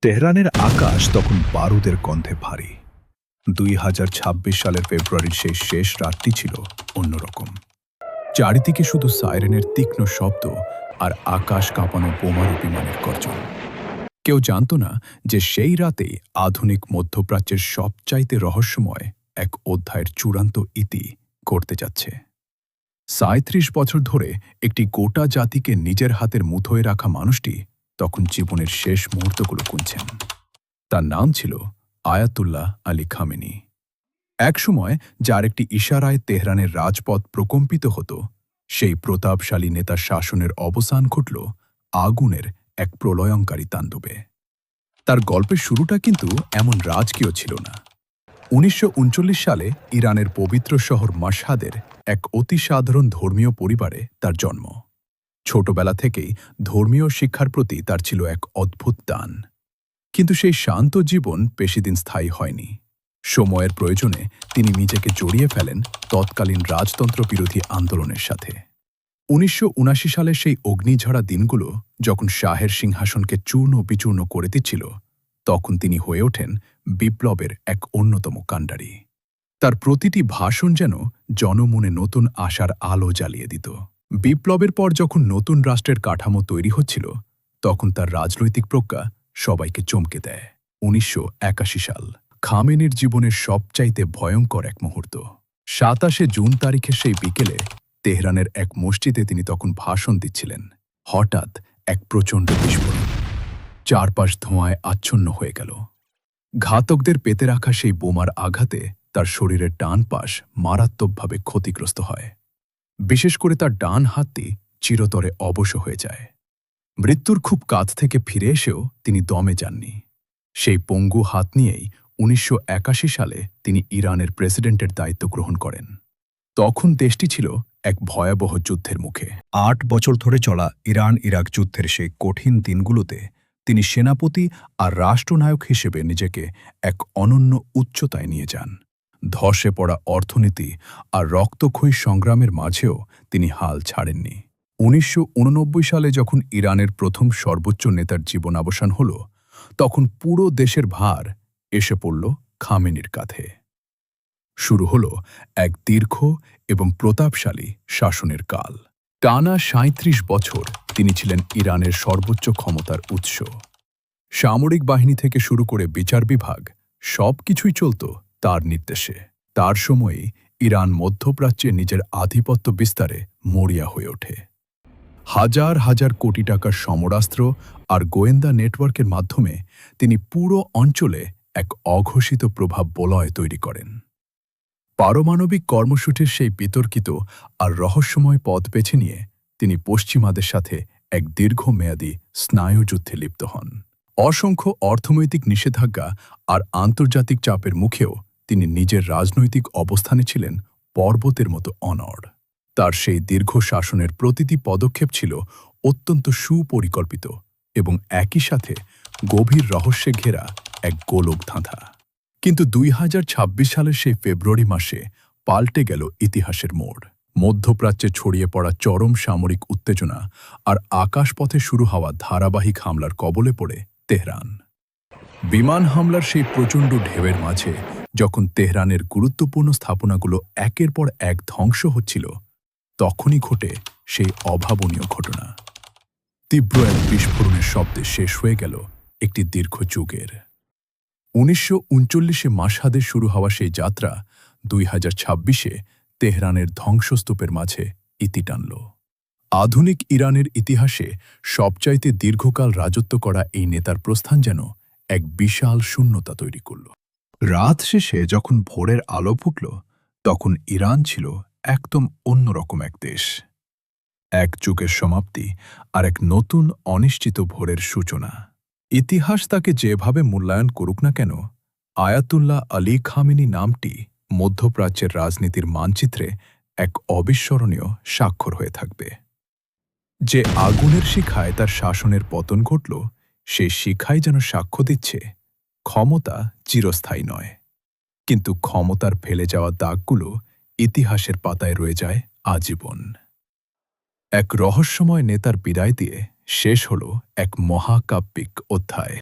তেহরানের আকাশ তখন বারুদের গন্ধে ভারী। ২০২৬ সালের ফেব্রুয়ারির সেই শেষ রাতটি ছিল অন্যরকম। চারিদিকে শুধু সাইরেনের তীক্ষ্ণ শব্দ আর আকাশ কাঁপানো বোমার বিমানের গর্জন। কেউ জানত না যে সেই রাতেই আধুনিক মধ্যপ্রাচ্যের সবচাইতে রহস্যময় এক অধ্যায়ের চূড়ান্ত ইতি ঘটতে যাচ্ছে। ৩৭ বছর ধরে একটি গোটা জাতিকে নিজের হাতের মুঠোয় রাখা মানুষটি তখন জীবনের শেষ মুহূর্তগুলো গুনছেন। তার নাম ছিল আয়াতুল্লাহ আলী খামেনি। একসময় যার একটি ইশারায় তেহরানের রাজপথ প্রকম্পিত হতো, সেই প্রতাপশালী নেতার শাসনের অবসান ঘটল আগুনের এক প্রলয়ঙ্কারী তাণ্ডবে। তার গল্পের শুরুটা কিন্তু এমন রাজকীয় ছিল না। ১৯৩৯ সালে ইরানের পবিত্র শহর মাশহাদের এক অতি সাধারণ ধর্মীয় পরিবারে তার জন্ম। ছোটবেলা থেকেই ধর্মীয় শিক্ষার প্রতি তার ছিল এক অদ্ভুত টান। কিন্তু সেই শান্ত জীবন বেশিদিন স্থায়ী হয়নি। সময়ের প্রয়োজনে তিনি নিজেকে জড়িয়ে ফেলেন তৎকালীন রাজতন্ত্র বিরোধী আন্দোলনের সাথে। ১৯৭৯ সালের সেই অগ্নিঝরা দিনগুলো যখন শাহের সিংহাসনকে চূর্ণ বিচূর্ণ করে দিচ্ছিল, তখন তিনি হয়ে ওঠেন বিপ্লবের এক অন্যতম কাণ্ডারি। তার প্রতিটি ভাষণ যেন জনমনে নতুন আশার আলো জ্বালিয়ে দিত। বিপ্লবের পর যখন নতুন রাষ্ট্রের কাঠামো তৈরি হচ্ছিল, তখন তার রাজনৈতিক প্রজ্ঞা সবাইকে চমকে দেয়। ১৯৮১ সাল খামেনির জীবনের সবচাইতে ভয়ঙ্কর এক মুহূর্ত। ২৭ জুন তারিখে সেই বিকেলে তেহরানের এক মসজিদে তিনি তখন ভাষণ দিচ্ছিলেন। হঠাৎ এক প্রচণ্ড বিস্ফোরণ। চারপাশ ধোঁয়ায় আচ্ছন্ন হয়ে গেল। ঘাতকদের পেতে রাখা সেই বোমার আঘাতে তার শরীরের ডান পাশ মারাত্মকভাবে ক্ষতিগ্রস্ত হয়। বিশেষ করে তার ডান হাতটি চিরতরে অবশ হয়ে যায়। মৃত্যুর খুব কাছ থেকে ফিরে এসেও তিনি দমে যাননি। সেই পঙ্গু হাত নিয়েই ১৯৮১ সালে তিনি ইরানের প্রেসিডেন্টের দায়িত্ব গ্রহণ করেন। তখন দেশটি ছিল এক ভয়াবহ যুদ্ধের মুখে। ৮ বছর ধরে চলা ইরান ইরাক যুদ্ধের সেই কঠিন দিনগুলোতে তিনি সেনাপতি আর রাষ্ট্রনায়ক হিসেবে নিজেকে এক অনন্য উচ্চতায় নিয়ে যান। ধসে পড়া অর্থনীতি আর রক্তক্ষয়ী সংগ্রামের মাঝেও তিনি হাল ছাড়েননি। ১৯৮৯ সালে যখন ইরানের প্রথম সর্বোচ্চ নেতার জীবনাবসান হল, তখন পুরো দেশের ভার এসে পড়ল খামেনির কাঁধে। শুরু হল এক দীর্ঘ এবং প্রতাপশালী শাসনের কাল। টানা ৩৭ বছর তিনি ছিলেন ইরানের সর্বোচ্চ ক্ষমতার উৎস। সামরিক বাহিনী থেকে শুরু করে বিচার বিভাগ সবকিছুই চলত তার নির্দেশে। তার সময়েই ইরান মধ্যপ্রাচ্যে নিজের আধিপত্য বিস্তারে মরিয়া হয়ে ওঠে। হাজার হাজার কোটি টাকার সমরাস্ত্র আর গোয়েন্দা নেটওয়ার্কের মাধ্যমে তিনি পুরো অঞ্চলে এক অঘোষিত প্রভাব বলয় তৈরি করেন। পারমাণবিক কর্মসূচির সেই বিতর্কিত আর রহস্যময় পথ বেছে নিয়ে তিনি পশ্চিমাদের সাথে এক দীর্ঘমেয়াদী স্নায়ুযুদ্ধে লিপ্ত হন। অসংখ্য অর্থনৈতিক নিষেধাজ্ঞা আর আন্তর্জাতিক চাপের মুখেও তিনি নিজের রাজনৈতিক অবস্থানে ছিলেন পর্বতের মতো অনড়। তার সেই দীর্ঘ শাসনের প্রতিটি পদক্ষেপ ছিল অত্যন্ত সুপরিকল্পিত এবং একই সাথে গভীর রহস্যে ঘেরা এক গোলক ধাঁধা। কিন্তু ২০২৬ সালের সেই ফেব্রুয়ারি মাসে পাল্টে গেল ইতিহাসের মোড়। মধ্যপ্রাচ্যে ছড়িয়ে পড়া চরম সামরিক উত্তেজনা আর আকাশপথে শুরু হওয়া ধারাবাহিক হামলার কবলে পড়ে তেহরান। বিমান হামলার সেই প্রচণ্ড ঢেউয়ের মাঝে যখন তেহরানের গুরুত্বপূর্ণ স্থাপনাগুলো একের পর এক ধ্বংস হচ্ছিল, তখনই ঘটে সেই অভাবনীয় ঘটনা। তীব্র এক বিস্ফোরণের শব্দে শেষ হয়ে গেল একটি দীর্ঘ যুগের। ১৯৩৯ মাশহাদে শুরু হওয়া সেই যাত্রা ২০২৬ তেহরানের ধ্বংসস্তূপের মাঝে ইতি টানল। আধুনিক ইরানের ইতিহাসে সবচাইতে দীর্ঘকাল রাজত্ব করা এই নেতার প্রস্থান যেন এক বিশাল শূন্যতা তৈরি করল। রাত শেষে যখন ভোরের আলো ফুটল, তখন ইরান ছিল একদম অন্যরকম এক দেশ। এক যুগের সমাপ্তি আর এক নতুন অনিশ্চিত ভোরের সূচনা। ইতিহাস তাকে যেভাবে মূল্যায়ন করুক না কেন, আয়াতুল্লাহ আলী খামেনি নামটি মধ্যপ্রাচ্যের রাজনীতির মানচিত্রে এক অবিস্মরণীয় স্বাক্ষর হয়ে থাকবে। যে আগুনের শিখায় তার শাসনের পতন ঘটল, সেই শিখাই যেন সাক্ষ্য দিচ্ছে ক্ষমতা চিরস্থায়ী নয়, কিন্তু ক্ষমতার ফেলে যাওয়া দাগগুলো ইতিহাসের পাতায় রয়ে যায় আজীবন। এক রহস্যময় নেতার বিদায় দিয়ে শেষ হল এক মহাকাব্যিক অধ্যায়।